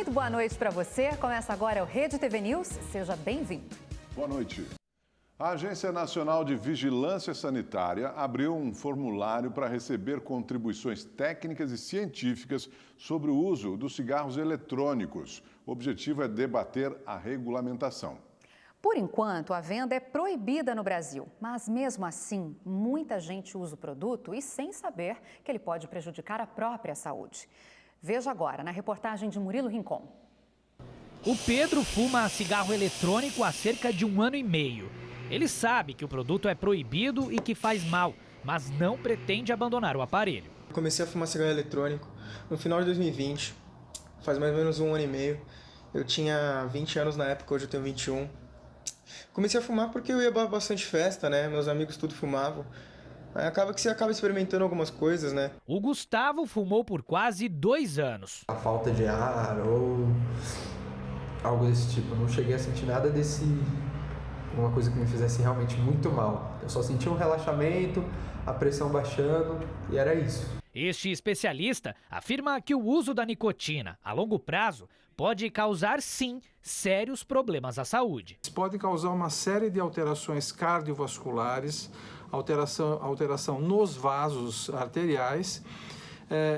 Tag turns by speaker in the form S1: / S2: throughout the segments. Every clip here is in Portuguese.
S1: Muito boa noite para você. Começa agora o Rede TV News. Seja bem-vindo.
S2: Boa noite. A Agência Nacional de Vigilância Sanitária abriu um formulário para receber contribuições técnicas e científicas sobre o uso dos cigarros eletrônicos. O objetivo é debater a regulamentação.
S1: Por enquanto, a venda é proibida no Brasil, mas mesmo assim, muita gente usa o produto e sem saber que ele pode prejudicar a própria saúde. Veja agora na reportagem de Murilo Rincon.
S3: O Pedro fuma cigarro eletrônico há cerca de 1 ano e meio. Ele sabe que o produto é proibido e que faz mal, mas não pretende abandonar o aparelho.
S4: Comecei a fumar cigarro eletrônico no final de 2020, faz mais ou menos 1 ano e meio. Eu tinha 20 anos na época, hoje eu tenho 21. Comecei a fumar porque eu ia bastante festa, né? Meus amigos tudo fumavam. Aí acaba que você acaba experimentando algumas coisas, né?
S3: O Gustavo fumou por quase 2 anos.
S5: A falta de ar ou algo desse tipo. Eu não cheguei a sentir nada uma coisa que me fizesse realmente muito mal. Eu só senti um relaxamento, a pressão baixando e era isso.
S3: Este especialista afirma que o uso da nicotina a longo prazo pode causar, sim, sérios problemas à saúde.
S6: Pode causar uma série de alterações cardiovasculares, alteração nos vasos arteriais,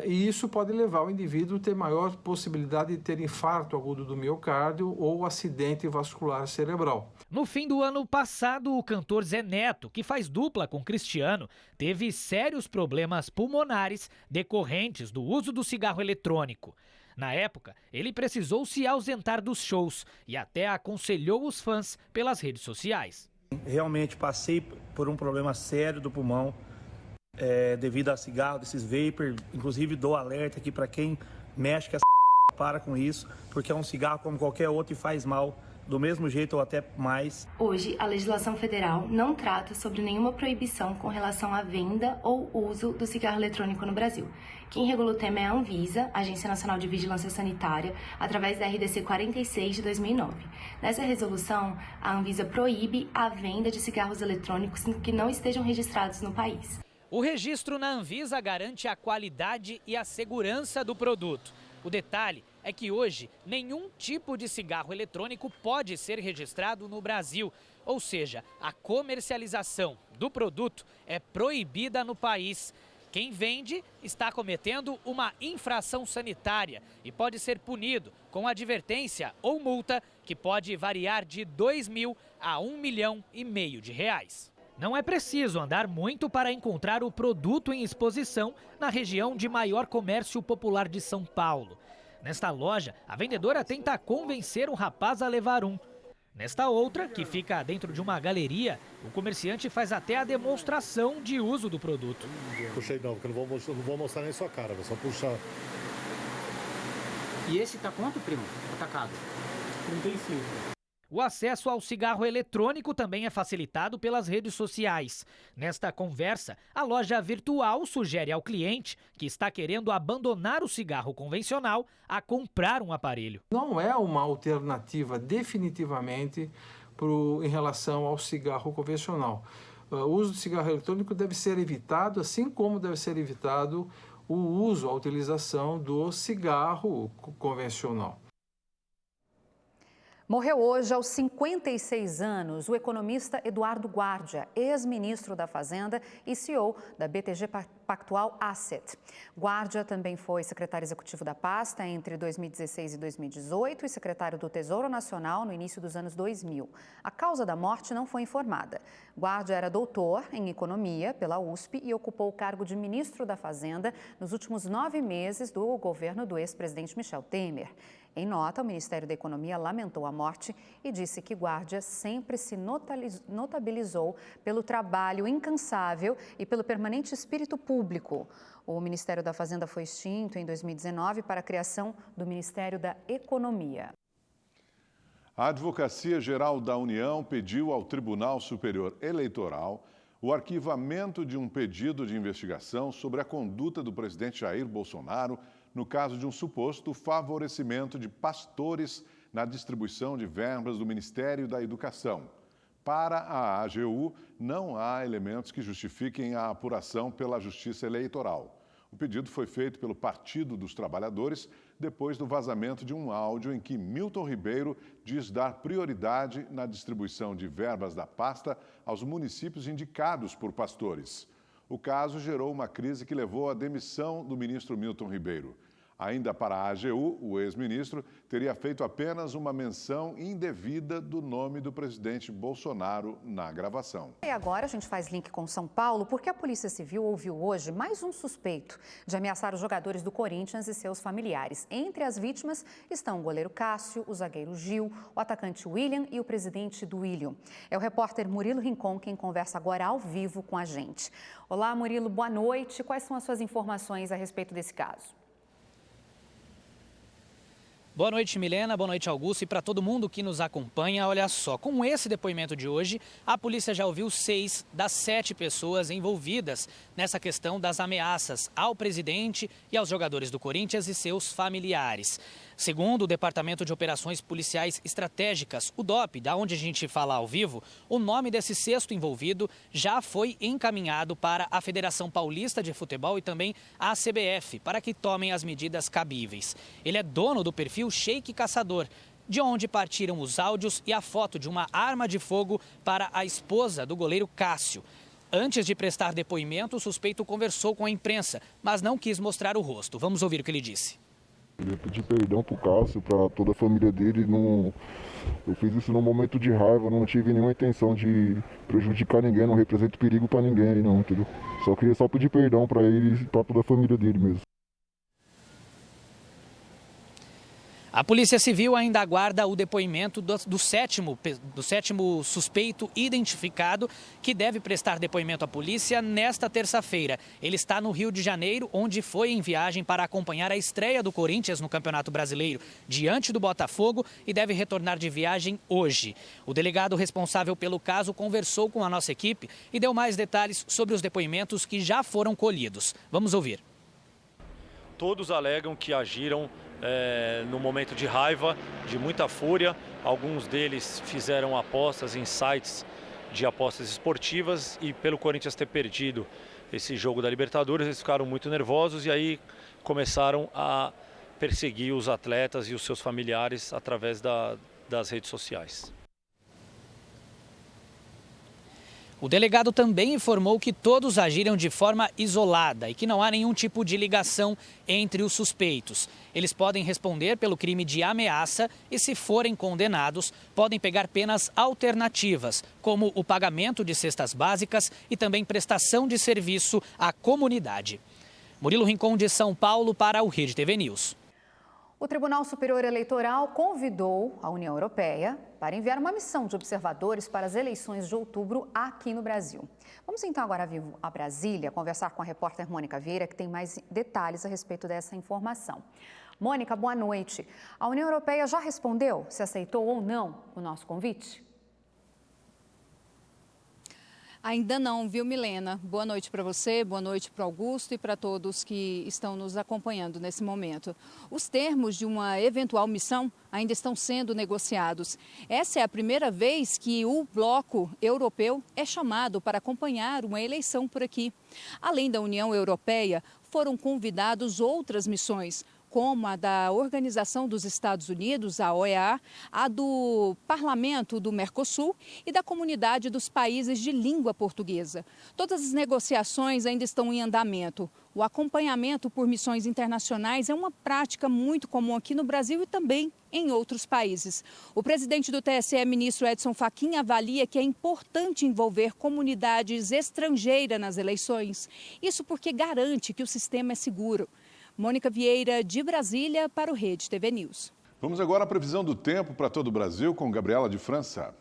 S6: e isso pode levar o indivíduo a ter maior possibilidade de ter infarto agudo do miocárdio ou acidente vascular cerebral.
S3: No fim do ano passado, o cantor Zé Neto, que faz dupla com Cristiano, teve sérios problemas pulmonares decorrentes do uso do cigarro eletrônico. Na época, ele precisou se ausentar dos shows e até aconselhou os fãs pelas redes sociais.
S7: Realmente passei por um problema sério do pulmão devido a cigarro, desses vapor. Inclusive dou alerta aqui para quem mexe com essa para com isso, porque é um cigarro como qualquer outro e faz mal do mesmo jeito ou até mais.
S8: Hoje, a legislação federal não trata sobre nenhuma proibição com relação à venda ou uso do cigarro eletrônico no Brasil. Quem regula o tema é a Anvisa, Agência Nacional de Vigilância Sanitária, através da RDC 46 de 2009. Nessa resolução, a Anvisa proíbe a venda de cigarros eletrônicos que não estejam registrados no país.
S3: O registro na Anvisa garante a qualidade e a segurança do produto. O detalhe é que hoje nenhum tipo de cigarro eletrônico pode ser registrado no Brasil, ou seja, a comercialização do produto é proibida no país. Quem vende está cometendo uma infração sanitária e pode ser punido com advertência ou multa que pode variar de 2.000 a 1,5 milhão de reais. Não é preciso andar muito para encontrar o produto em exposição na região de maior comércio popular de São Paulo. Nesta loja, a vendedora tenta convencer um rapaz a levar um. Nesta outra, que fica dentro de uma galeria, o comerciante faz até a demonstração de uso do produto.
S9: Puxei não, porque eu não vou mostrar nem sua cara, vou só puxar.
S10: E esse tá quanto, primo? Atacado?
S9: 35.
S3: O acesso ao cigarro eletrônico também é facilitado pelas redes sociais. Nesta conversa, a loja virtual sugere ao cliente que está querendo abandonar o cigarro convencional a comprar um aparelho.
S6: Não é uma alternativa definitivamente em relação ao cigarro convencional. O uso do cigarro eletrônico deve ser evitado, assim como deve ser evitado o uso, a utilização do cigarro convencional.
S1: Morreu hoje, aos 56 anos, o economista Eduardo Guardia, ex-ministro da Fazenda e CEO da BTG Pactual Asset. Guardia também foi secretário executivo da pasta entre 2016 e 2018 e secretário do Tesouro Nacional no início dos anos 2000. A causa da morte não foi informada. Guardia era doutor em economia pela USP e ocupou o cargo de ministro da Fazenda nos últimos 9 meses do governo do ex-presidente Michel Temer. Em nota, o Ministério da Economia lamentou a morte e disse que Guardia sempre se notabilizou pelo trabalho incansável e pelo permanente espírito público. O Ministério da Fazenda foi extinto em 2019 para a criação do Ministério da Economia.
S2: A Advocacia Geral da União pediu ao Tribunal Superior Eleitoral o arquivamento de um pedido de investigação sobre a conduta do presidente Jair Bolsonaro no caso de um suposto favorecimento de pastores na distribuição de verbas do Ministério da Educação. Para a AGU, não há elementos que justifiquem a apuração pela Justiça Eleitoral. O pedido foi feito pelo Partido dos Trabalhadores depois do vazamento de um áudio em que Milton Ribeiro diz dar prioridade na distribuição de verbas da pasta aos municípios indicados por pastores. O caso gerou uma crise que levou à demissão do ministro Milton Ribeiro. Ainda para a AGU, o ex-ministro teria feito apenas uma menção indevida do nome do presidente Bolsonaro na gravação.
S1: E agora a gente faz link com São Paulo, porque a Polícia Civil ouviu hoje mais um suspeito de ameaçar os jogadores do Corinthians e seus familiares. Entre as vítimas estão o goleiro Cássio, o zagueiro Gil, o atacante William e o presidente do William. É o repórter Murilo Rincon quem conversa agora ao vivo com a gente. Olá, Murilo, boa noite. Quais são as suas informações a respeito desse caso?
S3: Boa noite, Milena. Boa noite, Augusto. E para todo mundo que nos acompanha, olha só, com esse depoimento de hoje, a polícia já ouviu 6 das 7 pessoas envolvidas nessa questão das ameaças ao presidente e aos jogadores do Corinthians e seus familiares. Segundo o Departamento de Operações Policiais Estratégicas, o DOP, da onde a gente fala ao vivo, o nome desse 6º envolvido já foi encaminhado para a Federação Paulista de Futebol e também a CBF, para que tomem as medidas cabíveis. Ele é dono do perfil Sheik Caçador, de onde partiram os áudios e a foto de uma arma de fogo para a esposa do goleiro Cássio. Antes de prestar depoimento, o suspeito conversou com a imprensa, mas não quis mostrar o rosto. Vamos ouvir o que ele disse.
S11: Eu pedi perdão pro Cássio, para toda a família dele. Eu fiz isso num momento de raiva, não tive nenhuma intenção de prejudicar ninguém, não represento perigo para ninguém, não, entendeu? Só queria pedir perdão para ele e para toda a família dele mesmo.
S3: A Polícia Civil ainda aguarda o depoimento do sétimo suspeito identificado, que deve prestar depoimento à polícia nesta terça-feira. Ele está no Rio de Janeiro, onde foi em viagem para acompanhar a estreia do Corinthians no Campeonato Brasileiro diante do Botafogo e deve retornar de viagem hoje. O delegado responsável pelo caso conversou com a nossa equipe e deu mais detalhes sobre os depoimentos que já foram colhidos. Vamos ouvir.
S12: Todos alegam que agiram no momento de raiva, de muita fúria. Alguns deles fizeram apostas em sites de apostas esportivas e pelo Corinthians ter perdido esse jogo da Libertadores, eles ficaram muito nervosos e aí começaram a perseguir os atletas e os seus familiares através das redes sociais.
S3: O delegado também informou que todos agiram de forma isolada e que não há nenhum tipo de ligação entre os suspeitos. Eles podem responder pelo crime de ameaça e, se forem condenados, podem pegar penas alternativas, como o pagamento de cestas básicas e também prestação de serviço à comunidade. Murilo Rincon, de São Paulo, para o Rede TV News.
S1: O Tribunal Superior Eleitoral convidou a União Europeia para enviar uma missão de observadores para as eleições de outubro aqui no Brasil. Vamos então agora a Brasília conversar com a repórter Mônica Vieira, que tem mais detalhes a respeito dessa informação. Mônica, boa noite. A União Europeia já respondeu se aceitou ou não o nosso convite?
S13: Ainda não, viu, Milena? Boa noite para você, boa noite para o Augusto e para todos que estão nos acompanhando nesse momento. Os termos de uma eventual missão ainda estão sendo negociados. Essa é a primeira vez que o bloco europeu é chamado para acompanhar uma eleição por aqui. Além da União Europeia, foram convidados outras missões, como a da Organização dos Estados Unidos, a OEA, a do Parlamento do Mercosul e da Comunidade dos Países de Língua Portuguesa. Todas as negociações ainda estão em andamento. O acompanhamento por missões internacionais é uma prática muito comum aqui no Brasil e também em outros países. O presidente do TSE, ministro Edson Fachin, avalia que é importante envolver comunidades estrangeiras nas eleições. Isso porque garante que o sistema é seguro. Mônica Vieira, de Brasília, para o Rede TV News.
S2: Vamos agora à previsão do tempo para todo o Brasil com Gabriela de França.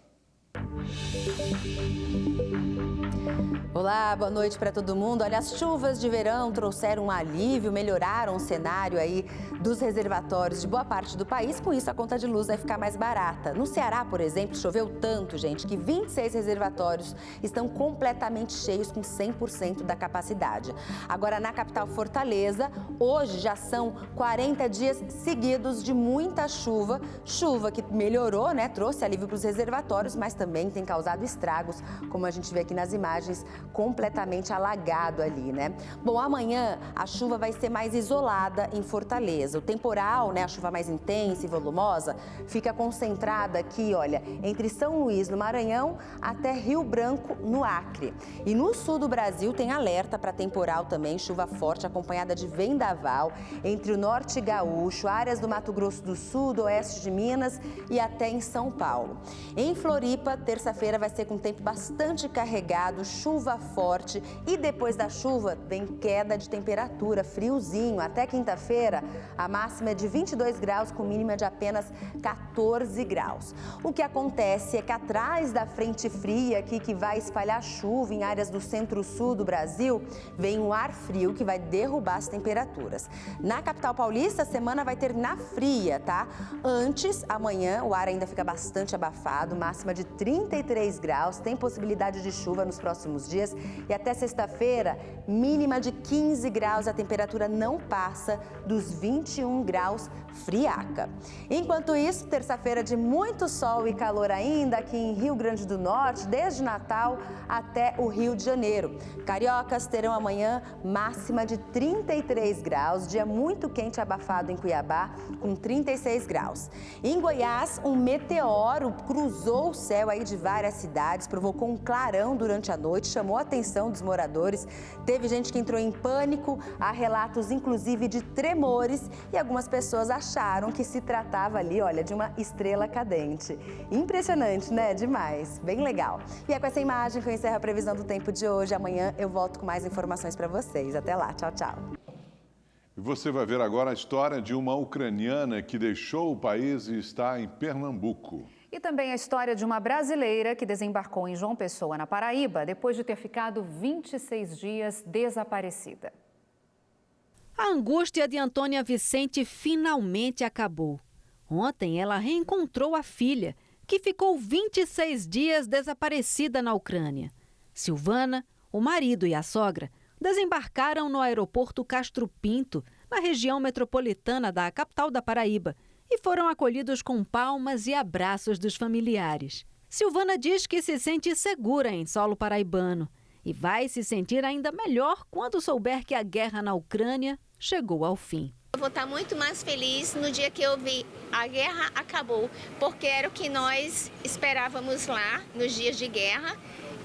S14: Olá, boa noite para todo mundo. Olha, as chuvas de verão trouxeram um alívio, melhoraram o cenário aí dos reservatórios de boa parte do país. Com isso, a conta de luz vai ficar mais barata. No Ceará, por exemplo, choveu tanto, gente, que 26 reservatórios estão completamente cheios, com 100% da capacidade. Agora, na capital Fortaleza, hoje já são 40 dias seguidos de muita chuva. Chuva que melhorou, né? Trouxe alívio para os reservatórios, mas também tem causado estragos, como a gente vê aqui nas imagens completamente alagado ali, né? Bom, amanhã a chuva vai ser mais isolada em Fortaleza. O temporal, né, a chuva mais intensa e volumosa, fica concentrada aqui, olha, entre São Luís, no Maranhão, até Rio Branco, no Acre. E no sul do Brasil tem alerta para temporal também, chuva forte acompanhada de vendaval entre o norte gaúcho, áreas do Mato Grosso do Sul, do oeste de Minas e até em São Paulo. Em Floripa, terça-feira vai ser com tempo bastante carregado, chuva forte e depois da chuva vem queda de temperatura, friozinho. Até quinta-feira, a máxima é de 22 graus com mínima de apenas 14 graus. O que acontece é que atrás da frente fria aqui que vai espalhar chuva em áreas do centro-sul do Brasil, vem um ar frio que vai derrubar as temperaturas. Na capital paulista, a semana vai terminar fria, tá? Antes, amanhã, o ar ainda fica bastante abafado, máxima de 33 graus, tem possibilidade de chuva nos próximos dias e até sexta-feira, mínima de 15 graus, a temperatura não passa dos 21 graus, friaca. Enquanto isso, terça-feira de muito sol e calor ainda aqui em Rio Grande do Norte, desde Natal até o Rio de Janeiro. Cariocas terão amanhã máxima de 33 graus, dia muito quente e abafado em Cuiabá, com 36 graus. Em Goiás, um meteoro cruzou o céu aí de várias cidades, provocou um clarão durante a noite, chamou a atenção dos moradores. Teve gente que entrou em pânico, há relatos inclusive de tremores e algumas pessoas acharam que se tratava ali, olha, de uma estrela cadente. Impressionante, né? Demais. Bem legal. E é com essa imagem que eu encerro a previsão do tempo de hoje. Amanhã eu volto com mais informações para vocês. Até lá. Tchau, tchau.
S2: E você vai ver agora a história de uma ucraniana que deixou o país e está em Pernambuco.
S1: E também a história de uma brasileira que desembarcou em João Pessoa, na Paraíba, depois de ter ficado 26 dias desaparecida.
S15: A angústia de Antônia Vicente finalmente acabou. Ontem ela reencontrou a filha, que ficou 26 dias desaparecida na Ucrânia. Silvana, o marido e a sogra desembarcaram no aeroporto Castro Pinto, na região metropolitana da capital da Paraíba, e foram acolhidos com palmas e abraços dos familiares. Silvana diz que se sente segura em solo paraibano e vai se sentir ainda melhor quando souber que a guerra na Ucrânia chegou ao fim.
S16: Eu vou estar muito mais feliz no dia que eu vi a guerra acabou, porque era o que nós esperávamos lá nos dias de guerra,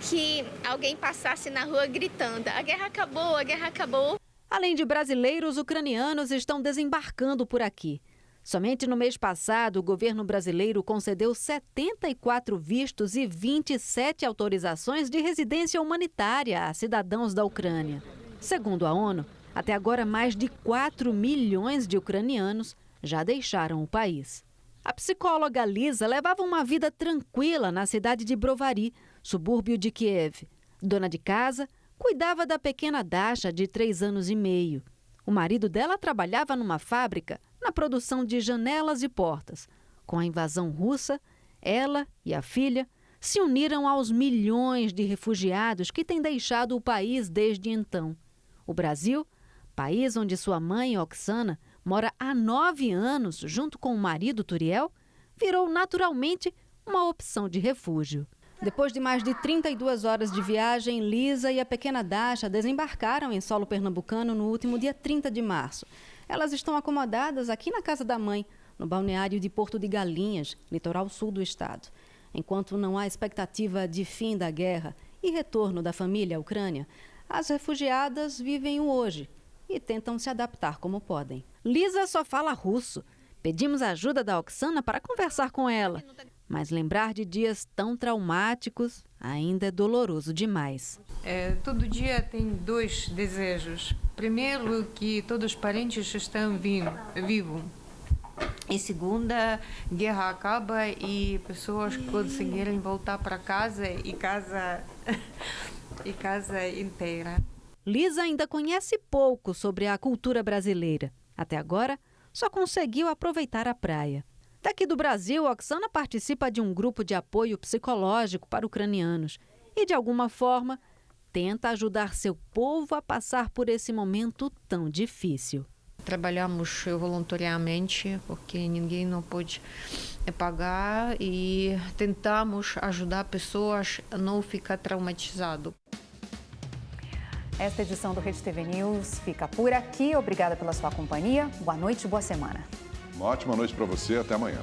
S16: que alguém passasse na rua gritando: a guerra acabou, a guerra acabou.
S15: Além de brasileiros, ucranianos estão desembarcando por aqui. Somente no mês passado, o governo brasileiro concedeu 74 vistos e 27 autorizações de residência humanitária a cidadãos da Ucrânia. Segundo a ONU, até agora mais de 4 milhões de ucranianos já deixaram o país. A psicóloga Lisa levava uma vida tranquila na cidade de Brovary, subúrbio de Kiev. Dona de casa, cuidava da pequena Dasha, de 3 anos e meio. O marido dela trabalhava numa fábrica na produção de janelas e portas. Com a invasão russa, ela e a filha se uniram aos milhões de refugiados que têm deixado o país desde então. O Brasil, país onde sua mãe, Oksana, mora há 9 anos junto com o marido Turiel, virou naturalmente uma opção de refúgio. Depois de mais de 32 horas de viagem, Lisa e a pequena Dasha desembarcaram em solo pernambucano no último dia 30 de março. Elas estão acomodadas aqui na casa da mãe, no balneário de Porto de Galinhas, litoral sul do estado. Enquanto não há expectativa de fim da guerra e retorno da família à Ucrânia, as refugiadas vivem o hoje e tentam se adaptar como podem. Lisa só fala russo. Pedimos a ajuda da Oksana para conversar com ela. Mas lembrar de dias tão traumáticos ainda é doloroso demais.
S17: Todo dia tem 2 desejos. Primeiro, que todos os parentes estão vivos. E segunda, guerra acaba e pessoas conseguirem voltar para casa e casa inteira.
S15: Lisa ainda conhece pouco sobre a cultura brasileira. Até agora, só conseguiu aproveitar a praia. Daqui do Brasil, Oksana participa de um grupo de apoio psicológico para ucranianos e, de alguma forma, tenta ajudar seu povo a passar por esse momento tão difícil.
S17: Trabalhamos voluntariamente, porque ninguém não pode pagar, e tentamos ajudar pessoas a não ficar traumatizadas.
S1: Esta edição do Rede TV News fica por aqui. Obrigada pela sua companhia. Boa noite e boa semana.
S2: Uma ótima noite para você. Até amanhã.